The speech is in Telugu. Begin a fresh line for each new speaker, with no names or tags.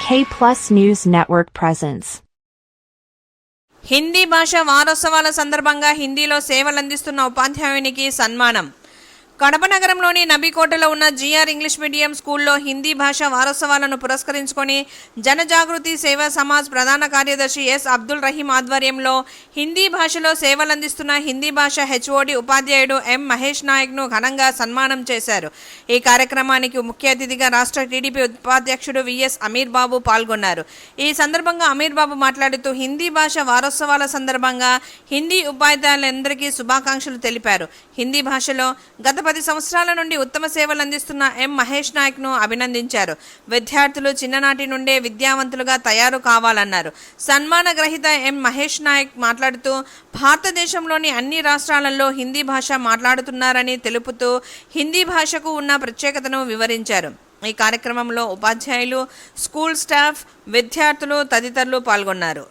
K+ News Network presents.
Hindi భాష వారోత్సవాల సందర్భంగా హిందీలో సేవలందిస్తున్న ఉపాధ్యాయునికి సన్మానం. కడప నగరంలోని నబీకోటలో ఉన్న జిఆర్ ఇంగ్లీష్ మీడియం స్కూల్లో హిందీ భాష వారోత్సవాలను పురస్కరించుకొని జనజాగృతి సేవా సమాజ్ ప్రధాన కార్యదర్శి ఎస్ అబ్దుల్ రహీం ఆధ్వర్యంలో హిందీ భాషలో సేవలందిస్తున్న హిందీ భాష హెచ్ఓడి ఉపాధ్యాయుడు ఎం మహేష్ నాయక్ను ఘనంగా సన్మానం చేశారు. ఈ కార్యక్రమానికి ముఖ్య అతిథిగా రాష్ట్ర టీడీపీ ఉపాధ్యక్షుడు విఎస్ అమీర్ బాబు పాల్గొన్నారు. ఈ సందర్భంగా అమీర్ బాబు మాట్లాడుతూ హిందీ భాష వారోత్సవాల సందర్భంగా హిందీ ఉపాధ్యాయులందరికీ శుభాకాంక్షలు తెలిపారు. హిందీ భాషలో గత 10 సంవత్సరాల నుండి ఉత్తమ సేవలు అందిస్తున్న ఎం మహేష్ నాయక్ను అభినందించారు. విద్యార్థులు చిన్ననాటి నుండే విద్యావంతులుగా తయారు కావాలన్నారు. సన్మాన గ్రహీత ఎం మహేష్ నాయక్ మాట్లాడుతూ భారతదేశంలోని అన్ని రాష్ట్రాలలో హిందీ భాష మాట్లాడుతున్నారని తెలుపుతూ హిందీ భాషకు ఉన్న ప్రత్యేకతను వివరించారు. ఈ కార్యక్రమంలో ఉపాధ్యాయులు, స్కూల్ స్టాఫ్, విద్యార్థులు తదితరులు పాల్గొన్నారు.